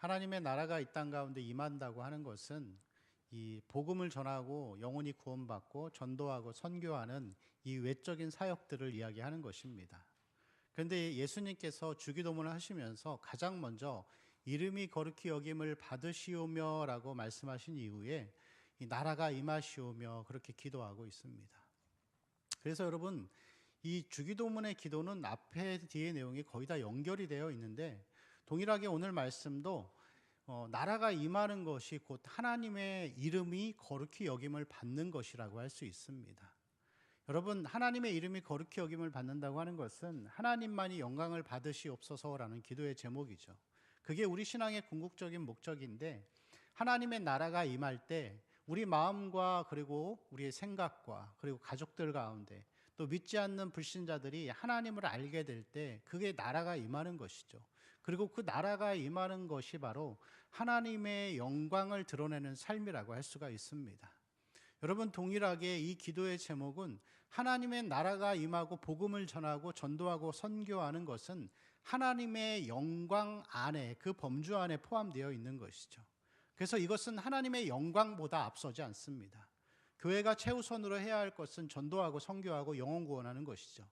하나님의 나라가 이 땅 가운데 임한다고 하는 것은 이 복음을 전하고 영혼이 구원받고 전도하고 선교하는 이 외적인 사역들을 이야기하는 것입니다. 그런데 예수님께서 주기도문을 하시면서 가장 먼저 이름이 거룩히 여김을 받으시오며 라고 말씀하신 이후에 이 나라가 임하시오며 그렇게 기도하고 있습니다. 그래서 여러분, 이 주기도문의 기도는 앞에 뒤의 내용이 거의 다 연결이 되어 있는데, 동일하게 오늘 말씀도 나라가 임하는 것이 곧 하나님의 이름이 거룩히 여김을 받는 것이라고 할 수 있습니다. 여러분, 하나님의 이름이 거룩히 여김을 받는다고 하는 것은 하나님만이 영광을 받으시옵소서라는 기도의 제목이죠. 그게 우리 신앙의 궁극적인 목적인데, 하나님의 나라가 임할 때 우리 마음과 그리고 우리의 생각과 그리고 가족들 가운데 또 믿지 않는 불신자들이 하나님을 알게 될 때 그게 나라가 임하는 것이죠. 그리고 그 나라가 임하는 것이 바로 하나님의 영광을 드러내는 삶이라고 할 수가 있습니다. 여러분, 동일하게 이 기도의 제목은 하나님의 나라가 임하고 복음을 전하고 전도하고 선교하는 것은 하나님의 영광 안에, 그 범주 안에 포함되어 있는 것이죠. 그래서 이것은 하나님의 영광보다 앞서지 않습니다. 교회가 최우선으로 해야 할 것은 전도하고 선교하고 영혼 구원하는 것이죠.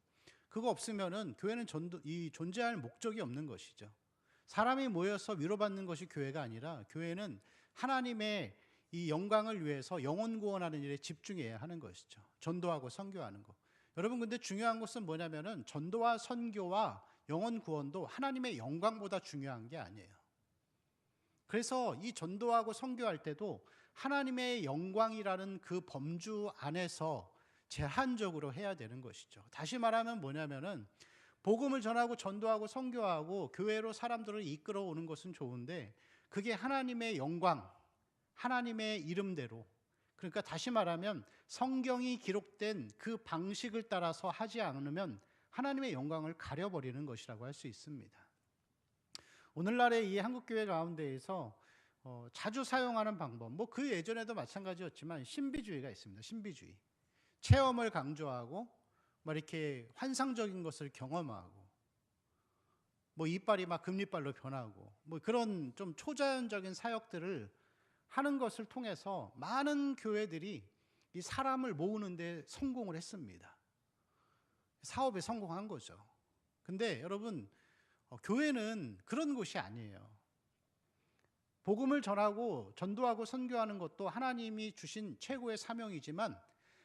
그거 없으면은 교회는 존재할 목적이 없는 것이죠. 사람이 모여서 위로받는 것이 교회가 아니라 교회는 하나님의 이 영광을 위해서 영혼 구원하는 일에 집중해야 하는 것이죠. 전도하고 선교하는 것. 여러분, 근데 중요한 것은 뭐냐면은 전도와 선교와 영혼 구원도 하나님의 영광보다 중요한 게 아니에요. 그래서 이 전도하고 선교할 때도 하나님의 영광이라는 그 범주 안에서 제한적으로 해야 되는 것이죠. 다시 말하면 뭐냐면은 복음을 전하고 전도하고 선교하고 교회로 사람들을 이끌어오는 것은 좋은데, 그게 하나님의 영광, 하나님의 이름대로, 그러니까 다시 말하면 성경이 기록된 그 방식을 따라서 하지 않으면 하나님의 영광을 가려버리는 것이라고 할 수 있습니다. 오늘날의 이 한국교회 가운데에서 자주 사용하는 방법, 그 예전에도 마찬가지였지만 신비주의가 있습니다. 신비주의. 체험을 강조하고 이렇게 환상적인 것을 경험하고 이빨이 막 금리빨로 변하고 그런 좀 초자연적인 사역들을 하는 것을 통해서 많은 교회들이 이 사람을 모으는 데 성공을 했습니다. 사업에 성공한 거죠. 근데 여러분, 교회는 그런 곳이 아니에요. 복음을 전하고 전도하고 선교하는 것도 하나님이 주신 최고의 사명이지만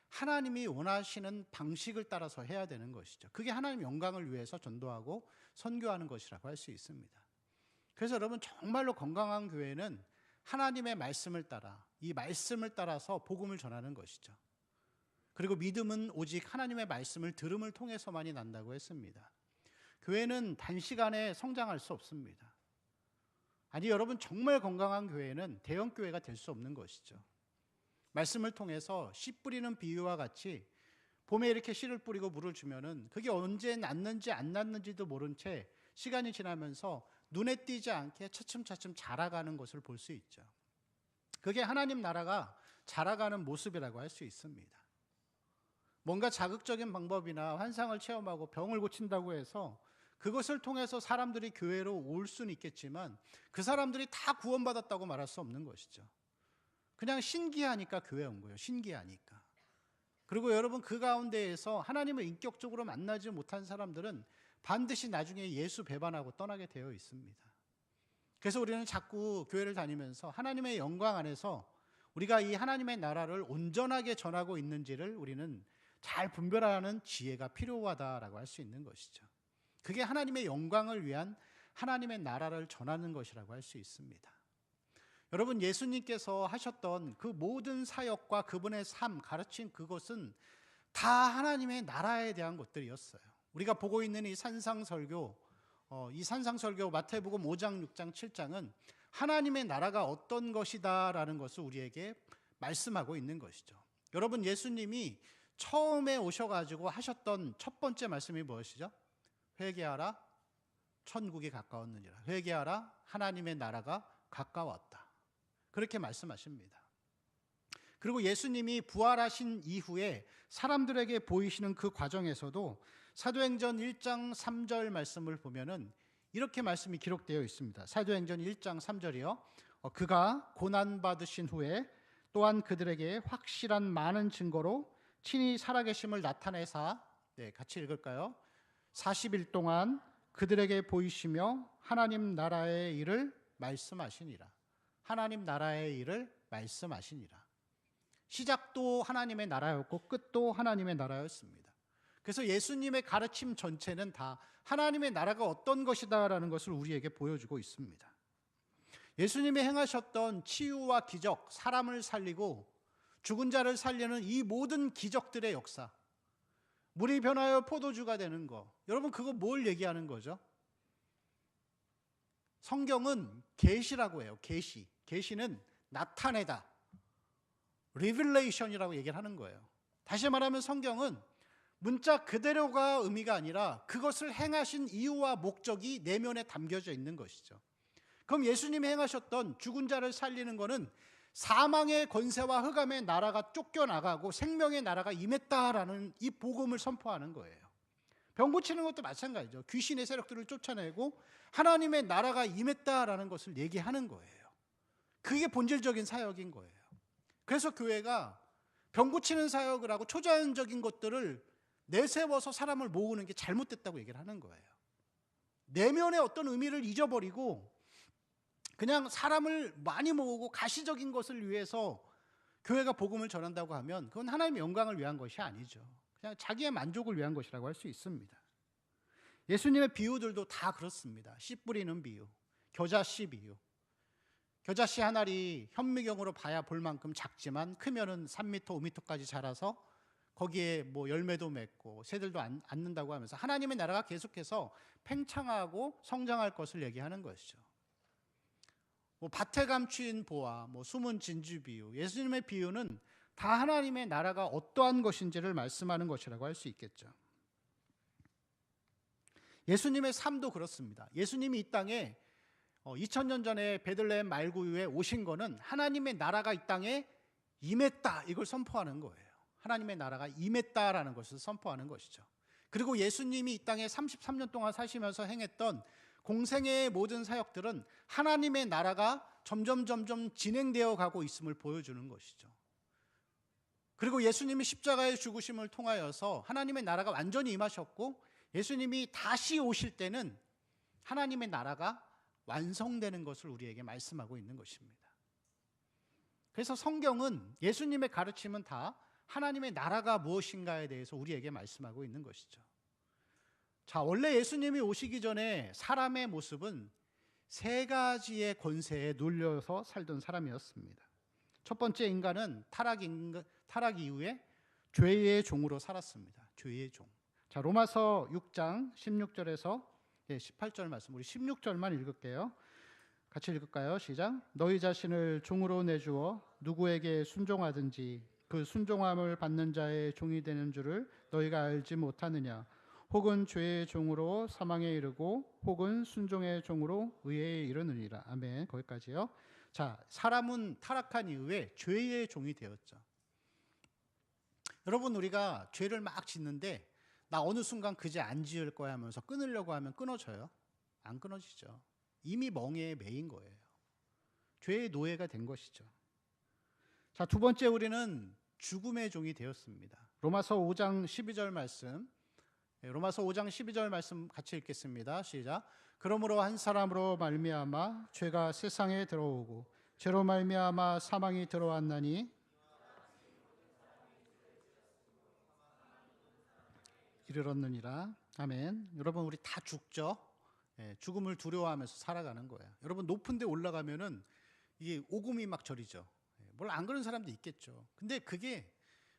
하나님이 원하시는 방식을 따라서 해야 되는 것이죠. 그게 하나님 영광을 위해서 전도하고 선교하는 것이라고 할 수 있습니다. 그래서 여러분, 정말로 건강한 교회는 하나님의 말씀을 따라, 이 말씀을 따라서 복음을 전하는 것이죠. 그리고 믿음은 오직 하나님의 말씀을 들음을 통해서만이 난다고 했습니다. 교회는 단시간에 성장할 수 없습니다. 아니, 여러분, 정말 건강한 교회는 대형 교회가 될 수 없는 것이죠. 말씀을 통해서 씨 뿌리는 비유와 같이 봄에 이렇게 씨를 뿌리고 물을 주면은 그게 언제 났는지 안 났는지도 모른 채 시간이 지나면서 눈에 띄지 않게 차츰차츰 자라가는 것을 볼 수 있죠. 그게 하나님 나라가 자라가는 모습이라고 할 수 있습니다. 뭔가 자극적인 방법이나 환상을 체험하고 병을 고친다고 해서 그것을 통해서 사람들이 교회로 올 수는 있겠지만 그 사람들이 다 구원받았다고 말할 수 없는 것이죠. 그냥 신기하니까 교회에 온 거예요. 신기하니까. 그리고 여러분, 그 가운데에서 하나님을 인격적으로 만나지 못한 사람들은 반드시 나중에 예수 배반하고 떠나게 되어 있습니다. 그래서 우리는 자꾸 교회를 다니면서 하나님의 영광 안에서 우리가 이 하나님의 나라를 온전하게 전하고 있는지를 우리는 잘 분별하는 지혜가 필요하다라고 할 수 있는 것이죠. 그게 하나님의 영광을 위한 하나님의 나라를 전하는 것이라고 할 수 있습니다. 여러분, 예수님께서 하셨던 그 모든 사역과 그분의 삶, 가르친 그것은 다 하나님의 나라에 대한 것들이었어요. 우리가 보고 있는 이 산상설교, 마태복음 5장, 6장, 7장은 하나님의 나라가 어떤 것이다라는 것을 우리에게 말씀하고 있는 것이죠. 여러분, 예수님이 처음에 오셔가지고 하셨던 첫 번째 말씀이 무엇이죠? 회개하라, 천국이 가까웠느니라. 회개하라, 하나님의 나라가 가까웠다. 그렇게 말씀하십니다. 그리고 예수님이 부활하신 이후에 사람들에게 보이시는 그 과정에서도 사도행전 1장 3절 말씀을 보면은 이렇게 말씀이 기록되어 있습니다. 사도행전 1장 3절이요. 그가 고난받으신 후에 또한 그들에게 확실한 많은 증거로 친히 살아계심을 나타내사, 같이 읽을까요? 40일 동안 그들에게 보이시며 하나님 나라의 일을 말씀하시니라. 하나님 나라의 일을 말씀하시니라. 시작도 하나님의 나라였고 끝도 하나님의 나라였습니다. 그래서 예수님의 가르침 전체는 다 하나님의 나라가 어떤 것이다라는 것을 우리에게 보여주고 있습니다. 예수님이 행하셨던 치유와 기적, 사람을 살리고 죽은 자를 살리는 이 모든 기적들의 역사, 물이 변하여 포도주가 되는 거, 여러분 그거 뭘 얘기하는 거죠? 성경은 계시라고 해요. 계시. 계시는 나타내다, 리빌레이션이라고 얘기를 하는 거예요. 다시 말하면 성경은 문자 그대로가 의미가 아니라 그것을 행하신 이유와 목적이 내면에 담겨져 있는 것이죠. 그럼 예수님이 행하셨던 죽은 자를 살리는 것은 사망의 권세와 흑암의 나라가 쫓겨나가고 생명의 나라가 임했다라는 이 복음을 선포하는 거예요. 병 고치는 것도 마찬가지죠. 귀신의 세력들을 쫓아내고 하나님의 나라가 임했다라는 것을 얘기하는 거예요. 그게 본질적인 사역인 거예요. 그래서 교회가 병 고치는 사역을 하고 초자연적인 것들을 내세워서 사람을 모으는 게 잘못됐다고 얘기를 하는 거예요. 내면의 어떤 의미를 잊어버리고 그냥 사람을 많이 모으고 가시적인 것을 위해서 교회가 복음을 전한다고 하면 그건 하나님의 영광을 위한 것이 아니죠. 그냥 자기의 만족을 위한 것이라고 할 수 있습니다. 예수님의 비유들도 다 그렇습니다. 씨 뿌리는 비유, 겨자씨 비유. 겨자씨 한 알이 현미경으로 봐야 볼 만큼 작지만 크면은 3m, 5m까지 자라서 거기에 뭐 열매도 맺고 새들도 앉는다고 하면서 하나님의 나라가 계속해서 팽창하고 성장할 것을 얘기하는 것이죠. 뭐 밭에 감추인 보화, 뭐 숨은 진주 비유, 예수님의 비유는 다 하나님의 나라가 어떠한 것인지를 말씀하는 것이라고 할 수 있겠죠. 예수님의 삶도 그렇습니다. 예수님이 이 땅에 2000년 전에 베들레헴 말구유에 오신 거는 하나님의 나라가 이 땅에 임했다, 이걸 선포하는 거예요. 하나님의 나라가 임했다라는 것을 선포하는 것이죠. 그리고 예수님이 이 땅에 33년 동안 사시면서 행했던 공생애의 모든 사역들은 하나님의 나라가 점점 진행되어 가고 있음을 보여주는 것이죠. 그리고 예수님이 십자가의 죽으심을 통하여서 하나님의 나라가 완전히 임하셨고 예수님이 다시 오실 때는 하나님의 나라가 완성되는 것을 우리에게 말씀하고 있는 것입니다. 그래서 성경은 예수님의 가르침은 다 하나님의 나라가 무엇인가에 대해서 우리에게 말씀하고 있는 것이죠. 자, 원래 예수님이 오시기 전에 사람의 모습은 세 가지의 권세에 눌려서 살던 사람이었습니다. 첫 번째, 인간은 타락 이후에 죄의 종으로 살았습니다. 죄의 종. 자, 로마서 6장 16절에서 18절 말씀, 우리 16절만 읽을게요. 같이 읽을까요? 시작. 너희 자신을 종으로 내주어 누구에게 순종하든지 그 순종함을 받는 자의 종이 되는 줄을 너희가 알지 못하느냐? 혹은 죄의 종으로 사망에 이르고 혹은 순종의 종으로 의에 이르느니라. 아멘. 거기까지요. 자, 사람은 타락한 이후에 죄의 종이 되었죠. 여러분, 우리가 죄를 막 짓는데 나 어느 순간 그제 안 지을 거야 하면서 끊으려고 하면 끊어져요? 안 끊어지죠. 이미 멍에에 매인 거예요. 죄의 노예가 된 것이죠. 자, 두 번째, 우리는 죽음의 종이 되었습니다. 로마서 5장 12절 말씀, 로마서 5장 12절 말씀 같이 읽겠습니다. 시작. 그러므로 한 사람으로 말미암아 죄가 세상에 들어오고 죄로 말미암아 사망이 들어왔나니 이르렀느니라. 아멘. 여러분, 우리 다 죽죠. 죽음을 두려워하면서 살아가는 거예요. 여러분, 높은 데 올라가면은 이게 오금이 막 저리죠. 뭘 안 그런 사람도 있겠죠. 근데 그게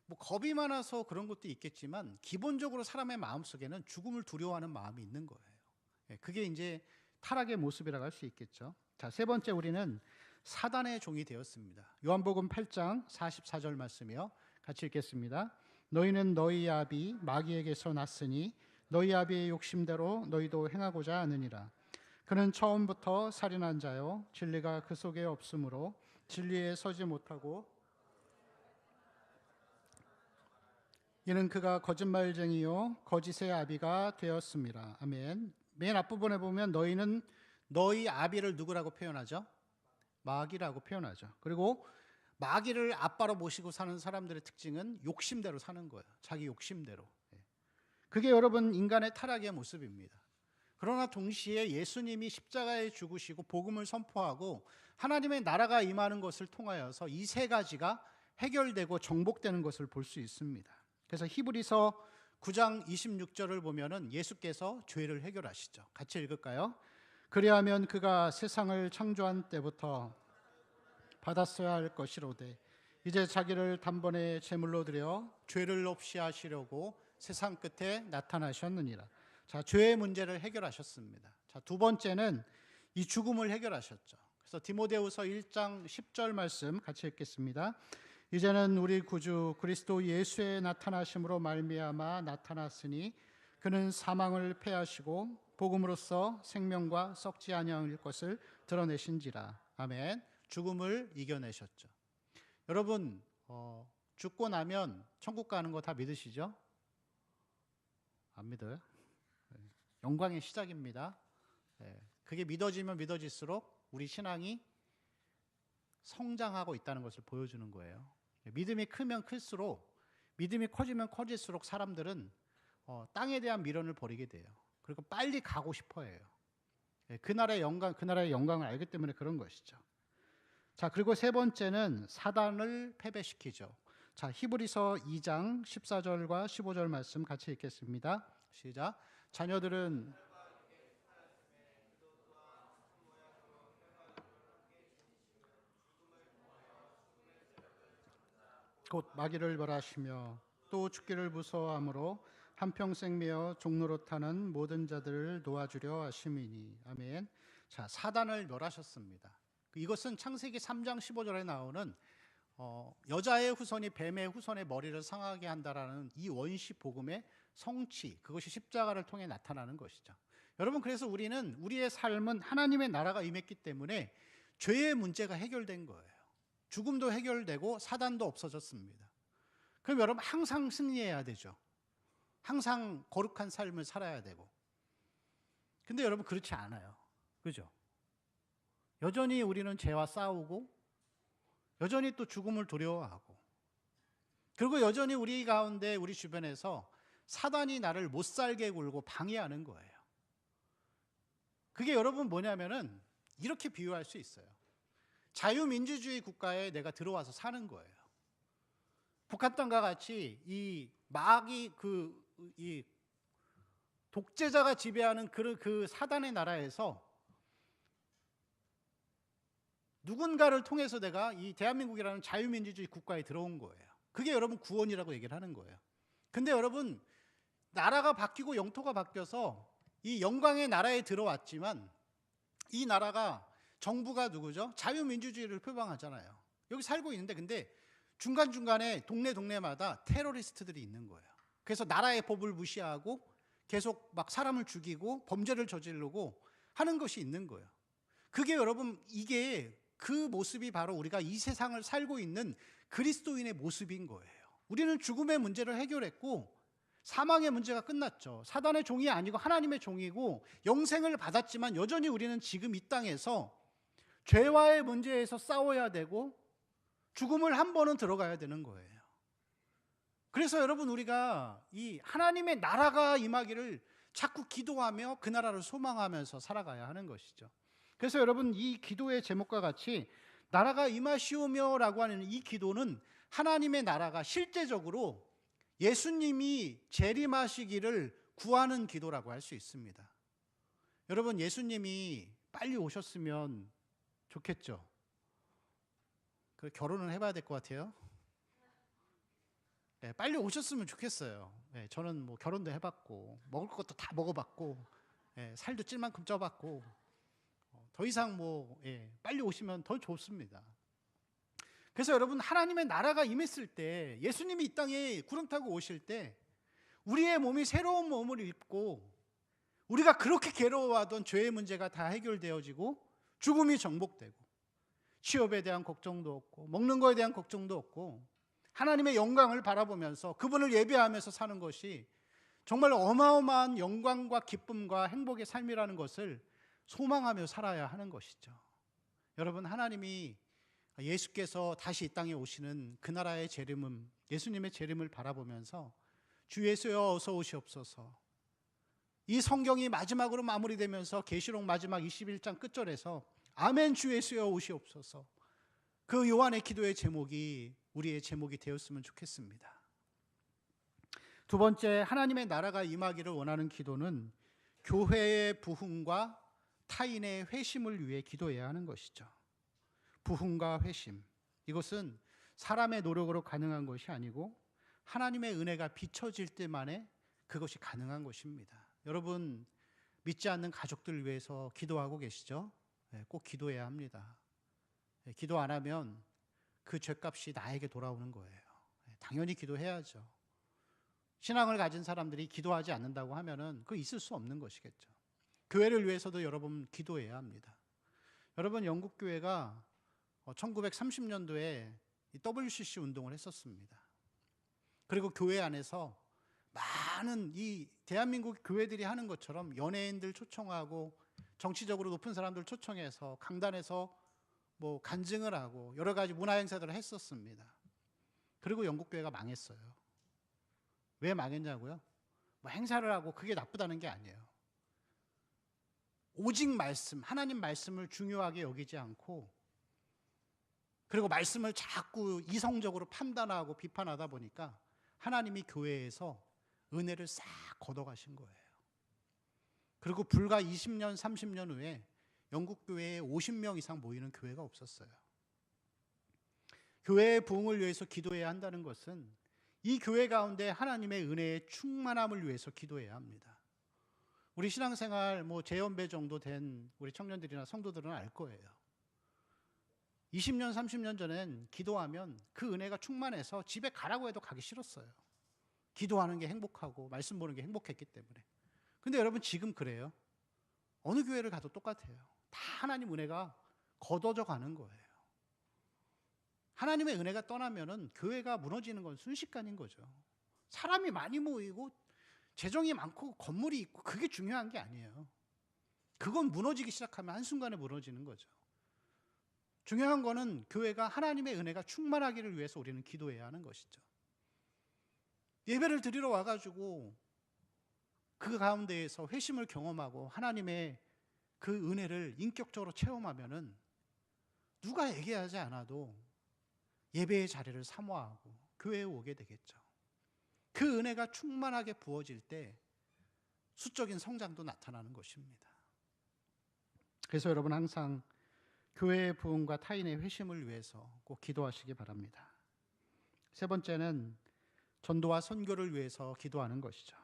뭐 겁이 많아서 그런 것도 있겠지만 기본적으로 사람의 마음속에는 죽음을 두려워하는 마음이 있는 거예요. 그게 이제 타락의 모습이라고 할 수 있겠죠. 자, 세 번째, 우리는 사단의 종이 되었습니다. 요한복음 8장 44절 말씀이요. 같이 읽겠습니다. 너희는 너희 아비 마귀에게서 났으니 너희 아비의 욕심대로 너희도 행하고자 하느니라. 그는 처음부터 살인한 자요 진리가 그 속에 없으므로 진리에 서지 못하고 이는 그가 거짓말쟁이요 거짓의 아비가 되었습니다. 아멘. 맨 앞부분에 보면 너희는 너희 아비를 누구라고 표현하죠? 마귀라고 표현하죠. 그리고 마귀를 아빠로 모시고 사는 사람들의 특징은 욕심대로 사는 거예요. 자기 욕심대로. 그게 여러분 인간의 타락의 모습입니다. 그러나 동시에 예수님이 십자가에 죽으시고 복음을 선포하고 하나님의 나라가 임하는 것을 통하여서 이 세 가지가 해결되고 정복되는 것을 볼 수 있습니다. 그래서 히브리서 9장 26절을 보면은 예수께서 죄를 해결하시죠. 같이 읽을까요? 그리하면 그가 세상을 창조한 때부터 받았어야 할 것이로되 이제 자기를 단번에 제물로 드려 죄를 없이 하시려고 세상 끝에 나타나셨느니라. 자, 죄의 문제를 해결하셨습니다. 자, 두 번째는 이 죽음을 해결하셨죠. 그래서 디모데후서 1장 10절 말씀 같이 읽겠습니다. 이제는 우리 구주 그리스도 예수의 나타나심으로 말미암아 나타났으니 그는 사망을 패하시고 복음으로써 생명과 썩지 아니할 것을 드러내신지라. 아멘. 죽음을 이겨내셨죠. 여러분, 죽고 나면 천국 가는 거 다 믿으시죠? 안 믿어요? 영광의 시작입니다. 그게 믿어지면 믿어질수록 우리 신앙이 성장하고 있다는 것을 보여주는 거예요. 믿음이 크면 클수록, 믿음이 커지면 커질수록 사람들은 땅에 대한 미련을 버리게 돼요. 그리고 빨리 가고 싶어 해요. 그 나라의 영광을 알기 때문에 그런 것이죠. 자, 그리고 세 번째는 사단을 패배시키죠. 자, 히브리서 2장 14절과 15절 말씀 같이 읽겠습니다. 시작. 자녀들은 곧 마귀를 벌하시며 또 죽기를 무서워함으로 한평생 매어 종로로 타는 모든 자들을 놓아주려 하심이니. 아멘. 자, 사단을 멸하셨습니다. 이것은 창세기 3장 15절에 나오는 여자의 후손이 뱀의 후손의 머리를 상하게 한다라는 이 원시 복음의 성취, 그것이 십자가를 통해 나타나는 것이죠. 여러분, 그래서 우리는 우리의 삶은 하나님의 나라가 임했기 때문에 죄의 문제가 해결된 거예요. 죽음도 해결되고 사단도 없어졌습니다. 그럼 여러분 항상 승리해야 되죠. 항상 거룩한 삶을 살아야 되고. 근데 여러분 그렇지 않아요. 그죠? 여전히 우리는 죄와 싸우고 여전히 또 죽음을 두려워하고 그리고 여전히 우리 가운데 우리 주변에서 사단이 나를 못 살게 굴고 방해하는 거예요. 그게 여러분 뭐냐면은 이렇게 비유할 수 있어요. 자유민주주의 국가에 내가 들어와서 사는 거예요. 북한 땅과 같이 이 마귀 이 독재자가 지배하는 그 사단의 나라에서 누군가를 통해서 내가 이 대한민국이라는 자유민주주의 국가에 들어온 거예요. 그게 여러분 구원이라고 얘기를 하는 거예요. 근데 여러분 나라가 바뀌고 영토가 바뀌어서 이 영광의 나라에 들어왔지만 이 나라가 정부가 누구죠? 자유민주주의를 표방하잖아요. 여기 살고 있는데 근데 중간중간에 동네마다 테러리스트들이 있는 거예요. 그래서 나라의 법을 무시하고 계속 막 사람을 죽이고 범죄를 저지르고 하는 것이 있는 거예요. 그게 여러분 이게 그 모습이 바로 우리가 이 세상을 살고 있는 그리스도인의 모습인 거예요. 우리는 죽음의 문제를 해결했고 사망의 문제가 끝났죠. 사단의 종이 아니고 하나님의 종이고 영생을 받았지만 여전히 우리는 지금 이 땅에서 죄와의 문제에서 싸워야 되고 죽음을 한 번은 들어가야 되는 거예요. 그래서 여러분 우리가 이 하나님의 나라가 임하기를 자꾸 기도하며 그 나라를 소망하면서 살아가야 하는 것이죠. 그래서 여러분 이 기도의 제목과 같이 나라가 임하시오며라고 하는 이 기도는 하나님의 나라가 실제적으로 예수님이 재림하시기를 구하는 기도라고 할 수 있습니다. 여러분 예수님이 빨리 오셨으면 좋겠죠. 그 결혼을 해봐야 될 것 같아요. 네, 빨리 오셨으면 좋겠어요. 네, 저는 뭐 결혼도 해봤고 먹을 것도 다 먹어봤고 살도 찔 만큼 쪄봤고 더 이상 빨리 오시면 더 좋습니다. 그래서 여러분 하나님의 나라가 임했을 때 예수님이 이 땅에 구름 타고 오실 때 우리의 몸이 새로운 몸을 입고 우리가 그렇게 괴로워하던 죄의 문제가 다 해결되어지고 죽음이 정복되고 취업에 대한 걱정도 없고 먹는 거에 대한 걱정도 없고 하나님의 영광을 바라보면서 그분을 예배하면서 사는 것이 정말 어마어마한 영광과 기쁨과 행복의 삶이라는 것을 소망하며 살아야 하는 것이죠. 여러분, 하나님이 예수께서 다시 이 땅에 오시는 그 나라의 재림음, 예수님의 재림을 바라보면서 주 예수여 어서 오시옵소서, 이 성경이 마지막으로 마무리되면서 계시록 마지막 21장 끝절에서 아멘 주 예수여 오시옵소서, 그 요한의 기도의 제목이 우리의 제목이 되었으면 좋겠습니다. 두 번째, 하나님의 나라가 임하기를 원하는 기도는 교회의 부흥과 타인의 회심을 위해 기도해야 하는 것이죠. 부흥과 회심, 이것은 사람의 노력으로 가능한 것이 아니고 하나님의 은혜가 비춰질 때만에 그것이 가능한 것입니다. 여러분, 믿지 않는 가족들 위해서 기도하고 계시죠? 꼭 기도해야 합니다. 기도 안 하면 그 죄값이 나에게 돌아오는 거예요. 당연히 기도해야죠. 신앙을 가진 사람들이 기도하지 않는다고 하면은 그거 있을 수 없는 것이겠죠. 교회를 위해서도 여러분 기도해야 합니다. 여러분, 영국 교회가 1930년도에 WCC 운동을 했었습니다. 그리고 교회 안에서 많은 이 대한민국 교회들이 하는 것처럼 연예인들 초청하고 정치적으로 높은 사람들 초청해서 강단에서 뭐 간증을 하고 여러 가지 문화 행사들을 했었습니다. 그리고 영국 교회가 망했어요. 왜 망했냐고요? 뭐 행사를 하고 그게 나쁘다는 게 아니에요. 오직 말씀, 하나님 말씀을 중요하게 여기지 않고, 그리고 말씀을 자꾸 이성적으로 판단하고 비판하다 보니까 하나님이 교회에서 은혜를 싹 걷어가신 거예요. 그리고 불과 20년, 30년 후에 영국 교회에 50명 이상 모이는 교회가 없었어요. 교회의 부흥을 위해서 기도해야 한다는 것은 이 교회 가운데 하나님의 은혜의 충만함을 위해서 기도해야 합니다. 우리 신앙생활 재연배 정도 된 우리 청년들이나 성도들은 알 거예요. 20년, 30년 전엔 기도하면 그 은혜가 충만해서 집에 가라고 해도 가기 싫었어요. 기도하는 게 행복하고 말씀 보는 게 행복했기 때문에. 근데 여러분, 지금 그래요? 어느 교회를 가도 똑같아요. 다 하나님 은혜가 걷어져 가는 거예요. 하나님의 은혜가 떠나면은 교회가 무너지는 건 순식간인 거죠. 사람이 많이 모이고 재정이 많고 건물이 있고 그게 중요한 게 아니에요. 그건 무너지기 시작하면 한순간에 무너지는 거죠. 중요한 거는 교회가 하나님의 은혜가 충만하기를 위해서 우리는 기도해야 하는 것이죠. 예배를 드리러 와가지고 그 가운데에서 회심을 경험하고 하나님의 그 은혜를 인격적으로 체험하면은 누가 얘기하지 않아도 예배의 자리를 사모하고 교회에 오게 되겠죠. 그 은혜가 충만하게 부어질 때 수적인 성장도 나타나는 것입니다. 그래서 여러분, 항상 교회의 부흥과 타인의 회심을 위해서 꼭 기도하시기 바랍니다. 세 번째는 전도와 선교를 위해서 기도하는 것이죠.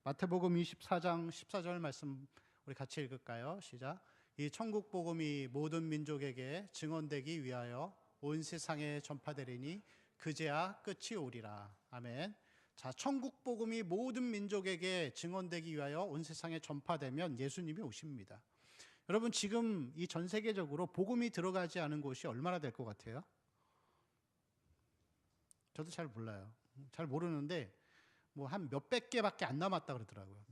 마태복음 24장 14절 말씀 우리 같이 읽을까요? 시작. 이 천국 복음이 모든 민족에게 증언되기 위하여 온 세상에 전파되리니 그제야 끝이 오리라. 아멘. 자, 천국 복음이 모든 민족에게 증언되기 위하여 온 세상에 전파되면 예수님이 오십니다. 여러분, 지금 이 전 세계적으로 복음이 들어가지 않은 곳이 얼마나 될 것 같아요? 저도 잘 몰라요. 잘 모르는데 한 몇백 개밖에 안 남았다 그러더라고요.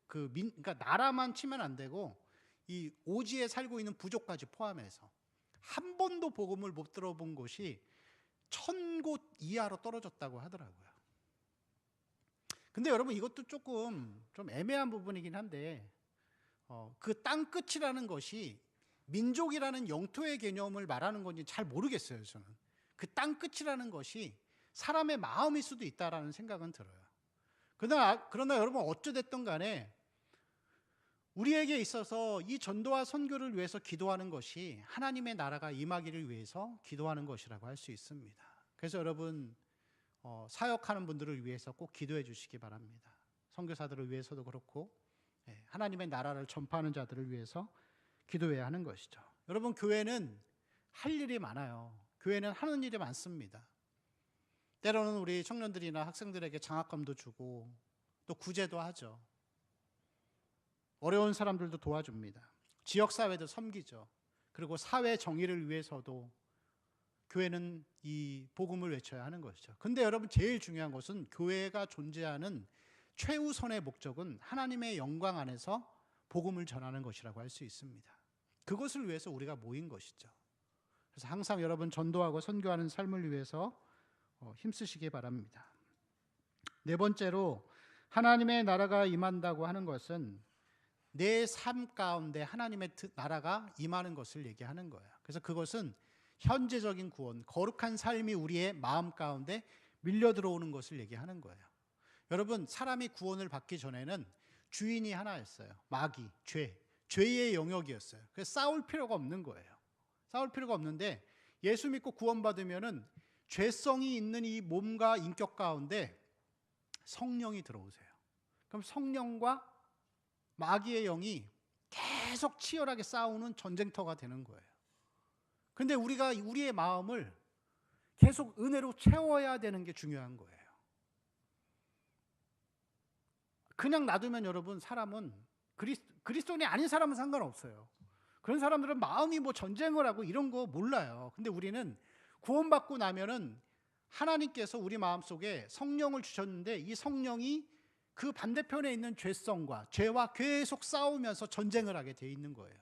그러니까 나라만 치면 안 되고 이 오지에 살고 있는 부족까지 포함해서 한 번도 복음을 못 들어본 곳이 1000곳 이하로 떨어졌다고 하더라고요. 근데 여러분, 이것도 조금 좀 애매한 부분이긴 한데 그 땅 끝이라는 것이 민족이라는 영토의 개념을 말하는 건지 잘 모르겠어요. 저는 그 땅 끝이라는 것이 사람의 마음일 수도 있다라는 생각은 들어요. 그러나 여러분, 어찌됐든 간에 우리에게 있어서 이 전도와 선교를 위해서 기도하는 것이 하나님의 나라가 임하기를 위해서 기도하는 것이라고 할 수 있습니다. 그래서 여러분, 사역하는 분들을 위해서 꼭 기도해 주시기 바랍니다. 선교사들을 위해서도 그렇고 하나님의 나라를 전파하는 자들을 위해서 기도해야 하는 것이죠. 여러분, 교회는 할 일이 많아요. 교회는 하는 일이 많습니다. 때로는 우리 청년들이나 학생들에게 장학금도 주고 또 구제도 하죠. 어려운 사람들도 도와줍니다. 지역사회도 섬기죠. 그리고 사회 정의를 위해서도 교회는 이 복음을 외쳐야 하는 것이죠. 근데 여러분, 제일 중요한 것은 교회가 존재하는 최우선의 목적은 하나님의 영광 안에서 복음을 전하는 것이라고 할 수 있습니다. 그것을 위해서 우리가 모인 것이죠. 그래서 항상 여러분 전도하고 선교하는 삶을 위해서 힘쓰시기 바랍니다. 네 번째로 하나님의 나라가 임한다고 하는 것은 내 삶 가운데 하나님의 나라가 임하는 것을 얘기하는 거예요. 그래서 그것은 현재적인 구원, 거룩한 삶이 우리의 마음 가운데 밀려 들어오는 것을 얘기하는 거예요. 여러분, 사람이 구원을 받기 전에는 주인이 하나였어요. 마귀, 죄의 영역이었어요. 그래서 싸울 필요가 없는 거예요. 싸울 필요가 없는데 예수 믿고 구원받으면은 죄성이 있는 이 몸과 인격 가운데 성령이 들어오세요. 그럼 성령과 마귀의 영이 계속 치열하게 싸우는 전쟁터가 되는 거예요. 근데 우리가 우리의 마음을 계속 은혜로 채워야 되는 게 중요한 거예요. 그냥 놔두면 여러분, 사람은 그리스도인이 아닌 사람은 상관없어요. 그런 사람들은 마음이 뭐 전쟁을 하고 이런 거 몰라요. 근데 우리는 구원받고 나면은 하나님께서 우리 마음속에 성령을 주셨는데 이 성령이 그 반대편에 있는 죄성과 죄와 계속 싸우면서 전쟁을 하게 돼 있는 거예요.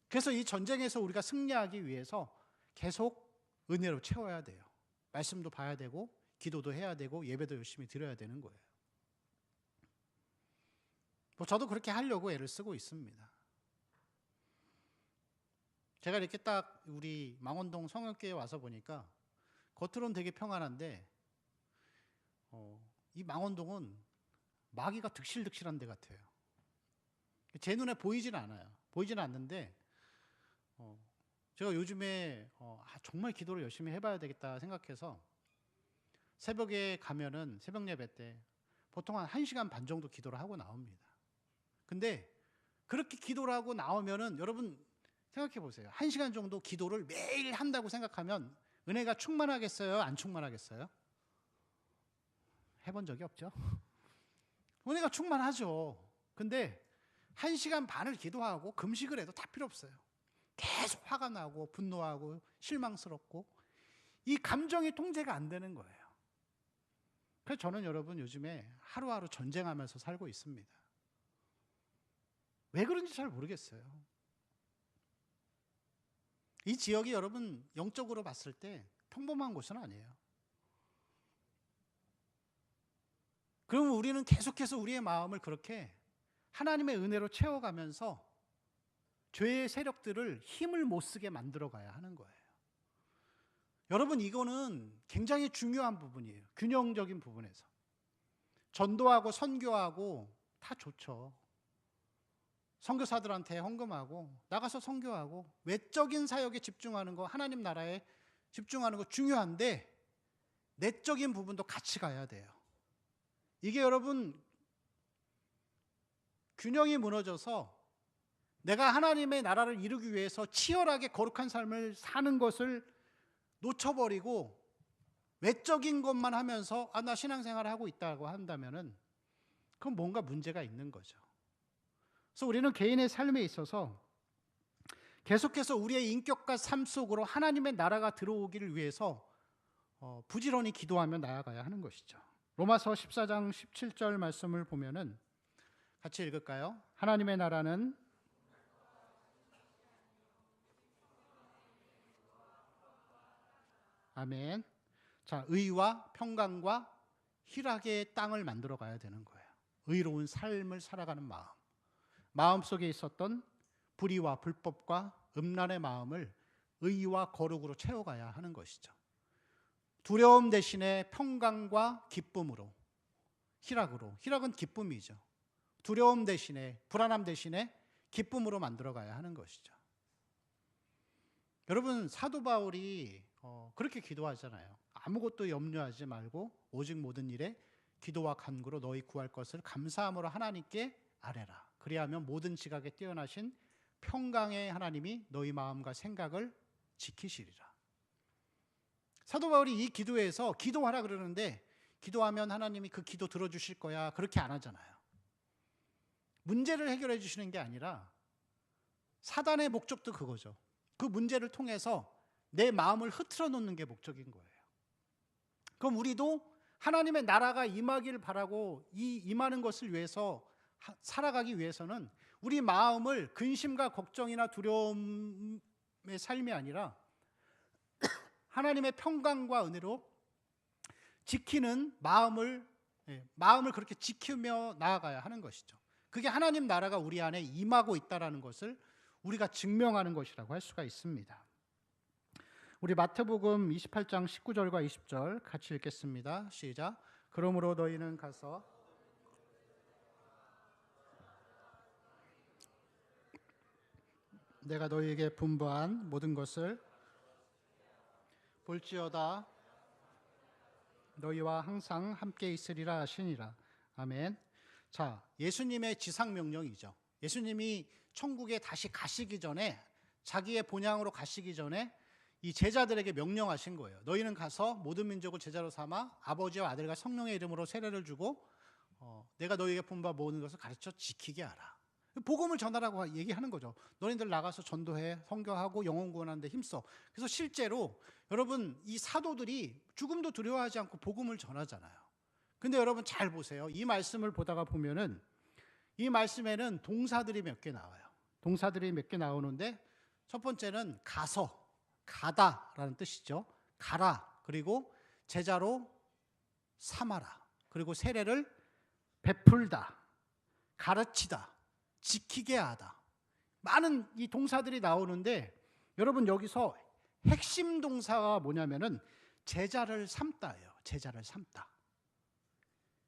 그래서 이 전쟁에서 우리가 승리하기 위해서 계속 은혜로 채워야 돼요. 말씀도 봐야 되고 기도도 해야 되고 예배도 열심히 드려야 되는 거예요. 저도 그렇게 하려고 애를 쓰고 있습니다. 제가 이렇게 딱 우리 망원동 성역교회에 와서 보니까 겉으로는 되게 평안한데 이 망원동은 마귀가 득실득실한 데 같아요. 제 눈에 보이지는 않아요. 보이지는 않는데 제가 요즘에 정말 기도를 열심히 해봐야 되겠다 생각해서 새벽에 가면은 새벽 예배 때 보통 한 1시간 반 정도 기도를 하고 나옵니다. 근데 그렇게 기도를 하고 나오면은 여러분 생각해 보세요. 1시간 정도 기도를 매일 한다고 생각하면 은혜가 충만하겠어요? 안 충만하겠어요? 해본 적이 없죠? 은혜가 충만하죠. 근데 1시간 반을 기도하고 금식을 해도 다 필요 없어요. 계속 화가 나고 분노하고 실망스럽고 이 감정이 통제가 안 되는 거예요. 그래서 저는 여러분 요즘에 하루하루 전쟁하면서 살고 있습니다. 왜 그런지 잘 모르겠어요. 이 지역이 여러분 영적으로 봤을 때 평범한 곳은 아니에요. 그러면 우리는 계속해서 우리의 마음을 그렇게 하나님의 은혜로 채워가면서 죄의 세력들을 힘을 못 쓰게 만들어 가야 하는 거예요. 여러분, 이거는 굉장히 중요한 부분이에요. 균형적인 부분에서. 전도하고 선교하고 다 좋죠. 선교사들한테 헌금하고 나가서 선교하고 외적인 사역에 집중하는 거, 하나님 나라에 집중하는 거 중요한데 내적인 부분도 같이 가야 돼요. 이게 여러분 균형이 무너져서 내가 하나님의 나라를 이루기 위해서 치열하게 거룩한 삶을 사는 것을 놓쳐버리고 외적인 것만 하면서 나 신앙생활을 하고 있다고 한다면은 그건 뭔가 문제가 있는 거죠. 그래서 우리는 개인의 삶에 있어서 계속해서 우리의 인격과 삶 속으로 하나님의 나라가 들어오기를 위해서 부지런히 기도하며 나아가야 하는 것이죠. 로마서 14장 17절 말씀을 보면은 같이 읽을까요? 하나님의 나라는 아멘. 자, 의와 평강과 희락의 땅을 만들어 가야 되는 거예요. 의로운 삶을 살아가는 마음 속에 있었던 불의와 불법과 음란의 마음을 의와 거룩으로 채워가야 하는 것이죠. 두려움 대신에 평강과 기쁨으로, 희락은 기쁨이죠. 두려움 대신에, 불안함 대신에 기쁨으로 만들어가야 하는 것이죠. 여러분, 사도 바울이 그렇게 기도하잖아요. 아무것도 염려하지 말고 오직 모든 일에 기도와 간구로 너희 구할 것을 감사함으로 하나님께 아뢰라. 그리하면 모든 지각에 뛰어나신 평강의 하나님이 너희 마음과 생각을 지키시리라. 사도 바울이 이 기도에서 기도하라 그러는데 기도하면 하나님이 그 기도 들어주실 거야 그렇게 안 하잖아요. 문제를 해결해 주시는 게 아니라 사단의 목적도 그거죠. 그 문제를 통해서 내 마음을 흐트러 놓는 게 목적인 거예요. 그럼 우리도 하나님의 나라가 임하기를 바라고 이 임하는 것을 위해서 살아가기 위해서는 우리 마음을 근심과 걱정이나 두려움의 삶이 아니라 하나님의 평강과 은혜로 지키는 마음을 그렇게 지키며 나아가야 하는 것이죠. 그게 하나님 나라가 우리 안에 임하고 있다는 것을 우리가 증명하는 것이라고 할 수가 있습니다. 우리 마태복음 28장 19절과 20절 같이 읽겠습니다. 시작. 그러므로 너희는 가서 내가 너희에게 분부한 모든 것을 볼지어다 너희와 항상 함께 있으리라 하시니라. 아멘. 자, 예수님의 지상 명령이죠. 예수님이 천국에 다시 가시기 전에, 자기의 본향으로 가시기 전에 이 제자들에게 명령하신 거예요. 너희는 가서 모든 민족을 제자로 삼아 아버지와 아들과 성령의 이름으로 세례를 주고 내가 너희에게 분부한 모든 것을 가르쳐 지키게 하라. 복음을 전하라고 얘기하는 거죠. 너희들 나가서 전도해, 선교하고 영혼 구원하는 데 힘써. 그래서 실제로 여러분 이 사도들이 죽음도 두려워하지 않고 복음을 전하잖아요. 근데 여러분 잘 보세요. 이 말씀을 보다가 보면은 이 말씀에는 동사들이 몇 개 나와요. 동사들이 몇 개 나오는데 첫 번째는 가서, 가다라는 뜻이죠. 가라. 그리고 제자로 삼아라. 그리고 세례를 베풀다, 가르치다, 지키게 하다. 많은 이 동사들이 나오는데 여러분 여기서 핵심 동사가 뭐냐면은 제자를 삼다예요. 제자를 삼다.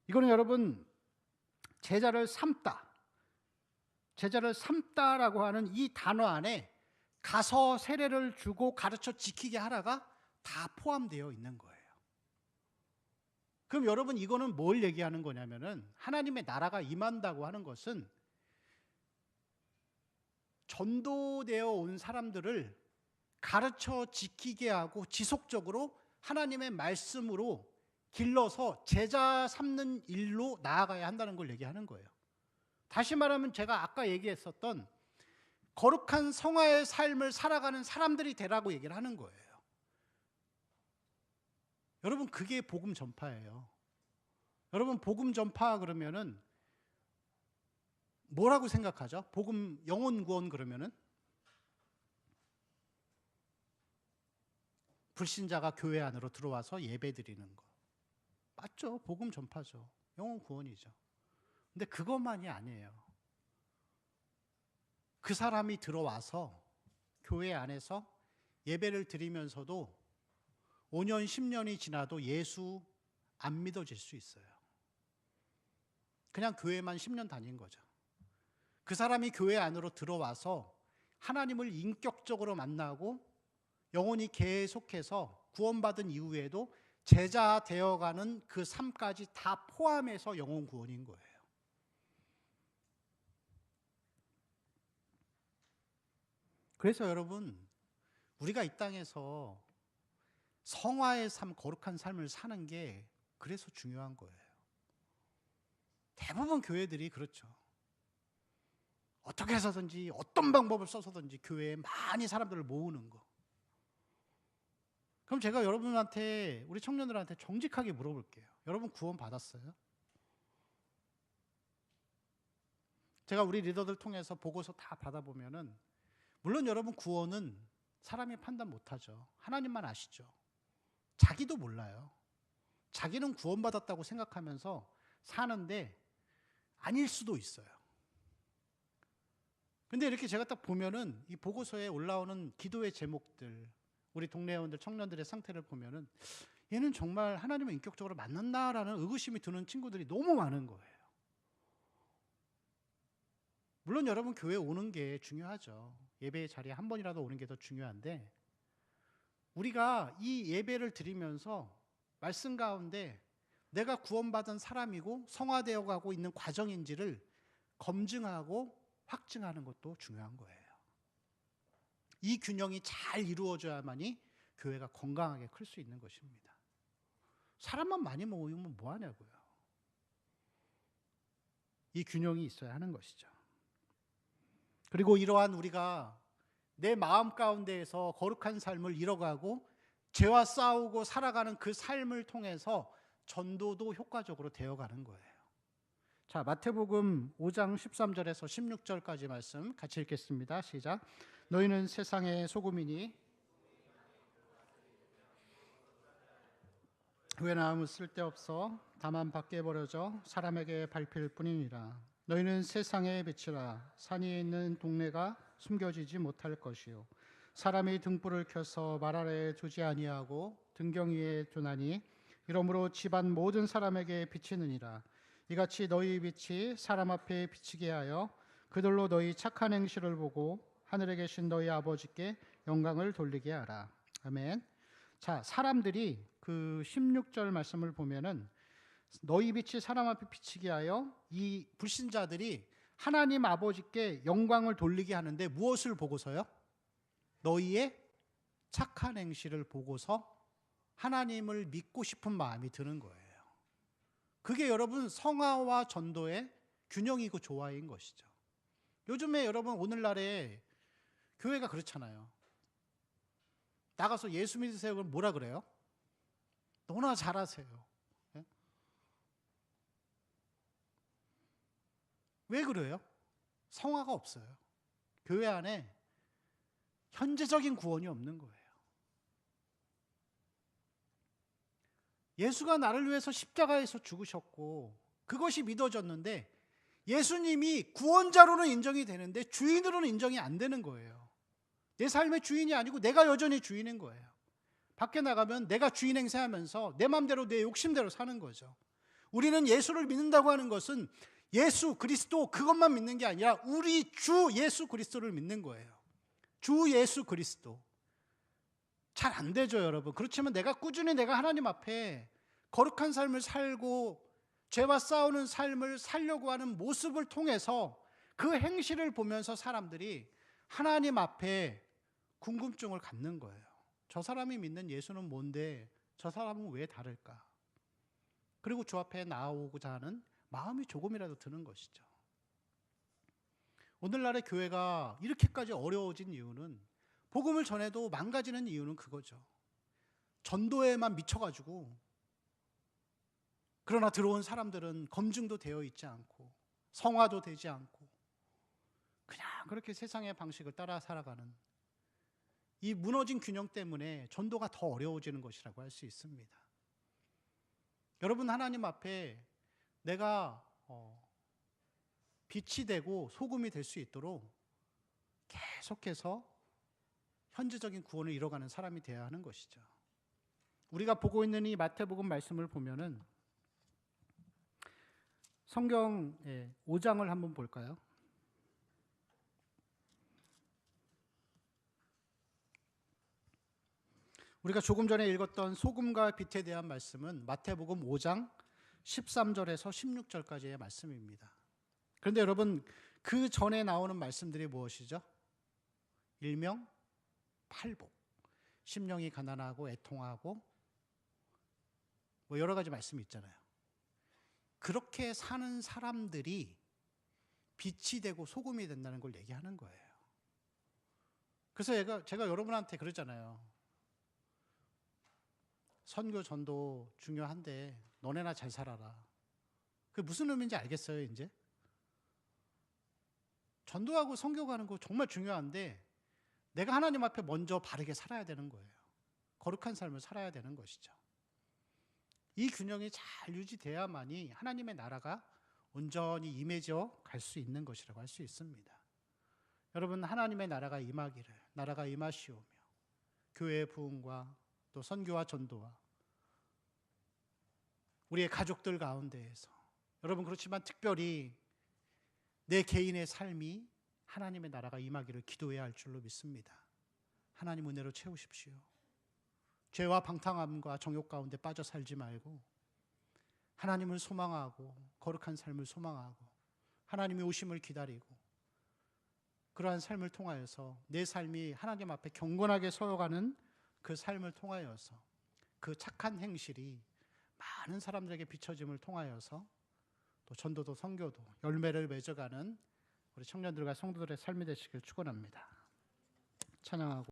이거는 여러분 제자를 삼다라고 하는 이 단어 안에 가서 세례를 주고 가르쳐 지키게 하라가 다 포함되어 있는 거예요. 그럼 여러분 이거는 뭘 얘기하는 거냐면은 하나님의 나라가 임한다고 하는 것은 전도되어 온 사람들을 가르쳐 지키게 하고 지속적으로 하나님의 말씀으로 길러서 제자 삼는 일로 나아가야 한다는 걸 얘기하는 거예요. 다시 말하면 제가 아까 얘기했었던 거룩한 성화의 삶을 살아가는 사람들이 되라고 얘기를 하는 거예요. 여러분 그게 복음 전파예요. 여러분 복음 전파 그러면은 뭐라고 생각하죠? 복음 영혼 구원 그러면은 불신자가 교회 안으로 들어와서 예배 드리는 거. 맞죠? 복음 전파죠. 영혼 구원이죠. 근데 그것만이 아니에요. 그 사람이 들어와서 교회 안에서 예배를 드리면서도 5년, 10년이 지나도 예수 안 믿어질 수 있어요. 그냥 교회만 10년 다닌 거죠. 그 사람이 교회 안으로 들어와서 하나님을 인격적으로 만나고 영혼이 계속해서 구원받은 이후에도 제자 되어가는 그 삶까지 다 포함해서 영혼 구원인 거예요. 그래서 여러분 우리가 이 땅에서 성화의 삶, 거룩한 삶을 사는 게 그래서 중요한 거예요. 대부분 교회들이 그렇죠. 어떻게 해서든지 어떤 방법을 써서든지 교회에 많이 사람들을 모으는 거. 그럼 제가 여러분한테, 우리 청년들한테 정직하게 물어볼게요. 여러분 구원 받았어요? 제가 우리 리더들 통해서 보고서 다 받아보면은 물론 여러분 구원은 사람이 판단 못하죠. 하나님만 아시죠. 자기도 몰라요. 자기는 구원받았다고 생각하면서 사는데 아닐 수도 있어요. 근데 이렇게 제가 딱 보면은 이 보고서에 올라오는 기도의 제목들, 우리 동네 회원들, 청년들의 상태를 보면은 얘는 정말 하나님을 인격적으로 만났나라는 의구심이 드는 친구들이 너무 많은 거예요. 물론 여러분 교회 오는 게 중요하죠. 예배 자리에 한 번이라도 오는 게 더 중요한데 우리가 이 예배를 드리면서 말씀 가운데 내가 구원받은 사람이고 성화되어 가고 있는 과정인지를 검증하고 확증하는 것도 중요한 거예요. 이 균형이 잘 이루어져야만이 교회가 건강하게 클 수 있는 것입니다. 사람만 많이 모이면 뭐 하냐고요. 이 균형이 있어야 하는 것이죠. 그리고 이러한 우리가 내 마음 가운데에서 거룩한 삶을 이뤄가고 죄와 싸우고 살아가는 그 삶을 통해서 전도도 효과적으로 되어가는 거예요. 자, 마태복음 5장 13절에서 16절까지 말씀 같이 읽겠습니다. 시작. 너희는 세상의 소금이니 후에 나음은 쓸데없어 다만 밖에 버려져 사람에게 밟힐 뿐이니라. 너희는 세상의 빛이라. 산 위에 있는 동네가 숨겨지지 못할 것이요 사람이 등불을 켜서 말 아래에 두지 아니하고 등경 위에 두나니 이러므로 집안 모든 사람에게 비치느니라. 이같이 너희 빛이 사람 앞에 비치게 하여 그들로 너희 착한 행실을 보고 하늘에 계신 너희 아버지께 영광을 돌리게 하라. 아멘. 자, 사람들이 그 16절 말씀을 보면은 너희 빛이 사람 앞에 비치게 하여 이 불신자들이 하나님 아버지께 영광을 돌리게 하는데 무엇을 보고서요? 너희의 착한 행실을 보고서 하나님을 믿고 싶은 마음이 드는 거예요. 그게 여러분 성화와 전도의 균형이고 조화인 것이죠. 요즘에 여러분 오늘날에 교회가 그렇잖아요. 나가서 예수 믿으세요. 그럼 뭐라 그래요? 너나 잘하세요. 예? 왜 그래요? 성화가 없어요. 교회 안에 현재적인 구원이 없는 거예요. 예수가 나를 위해서 십자가에서 죽으셨고 그것이 믿어졌는데 예수님이 구원자로는 인정이 되는데 주인으로는 인정이 안 되는 거예요. 내 삶의 주인이 아니고 내가 여전히 주인인 거예요. 밖에 나가면 내가 주인 행세하면서 내 마음대로 내 욕심대로 사는 거죠. 우리는 예수를 믿는다고 하는 것은 예수 그리스도 그것만 믿는 게 아니라 우리 주 예수 그리스도를 믿는 거예요. 주 예수 그리스도. 잘 안 되죠, 여러분. 그렇지만 내가 꾸준히 내가 하나님 앞에 거룩한 삶을 살고 죄와 싸우는 삶을 살려고 하는 모습을 통해서 그 행실을 보면서 사람들이 하나님 앞에 궁금증을 갖는 거예요. 저 사람이 믿는 예수는 뭔데 저 사람은 왜 다를까? 그리고 주 앞에 나오고자 하는 마음이 조금이라도 드는 것이죠. 오늘날의 교회가 이렇게까지 어려워진 이유는 복음을 전해도 망가지는 이유는 그거죠. 전도에만 미쳐가지고 그러나 들어온 사람들은 검증도 되어 있지 않고 성화도 되지 않고 그냥 그렇게 세상의 방식을 따라 살아가는 이 무너진 균형 때문에 전도가 더 어려워지는 것이라고 할 수 있습니다. 여러분 하나님 앞에 내가 빛이 되고 소금이 될 수 있도록 계속해서 현재적인 구원을 이뤄가는 사람이 되어야 하는 것이죠. 우리가 보고 있는 이 마태복음 말씀을 보면은 성경 5장을 한번 볼까요? 우리가 조금 전에 읽었던 소금과 빛에 대한 말씀은 마태복음 5장 13절에서 16절까지의 말씀입니다. 그런데 여러분 그 전에 나오는 말씀들이 무엇이죠? 일명 팔복, 심령이 가난하고 애통하고 뭐 여러 가지 말씀이 있잖아요. 그렇게 사는 사람들이 빛이 되고 소금이 된다는 걸 얘기하는 거예요. 그래서 제가 여러분한테 그러잖아요. 선교 전도 중요한데 너네나 잘 살아라. 그게 무슨 의미인지 알겠어요, 이제? 전도하고 선교하는 거 정말 중요한데 내가 하나님 앞에 먼저 바르게 살아야 되는 거예요. 거룩한 삶을 살아야 되는 것이죠. 이 균형이 잘 유지돼야만이 하나님의 나라가 온전히 임해져 갈 수 있는 것이라고 할 수 있습니다. 여러분 하나님의 나라가 임하기를, 나라가 임하시오며 교회의 부흥과 또 선교와 전도와 우리의 가족들 가운데에서 여러분 그렇지만 특별히 내 개인의 삶이 하나님의 나라가 임하기를 기도해야 할 줄로 믿습니다. 하나님 은혜로 채우십시오. 죄와 방탕함과 정욕 가운데 빠져 살지 말고 하나님을 소망하고 거룩한 삶을 소망하고 하나님의 오심을 기다리고 그러한 삶을 통하여서 내 삶이 하나님 앞에 경건하게 서어가는 그 삶을 통하여서 그 착한 행실이 많은 사람들에게 비춰짐을 통하여서 또 전도도 선교도 열매를 맺어가는 우리 청년들과 성도들의 삶이 되시길 축원합니다. 찬양하고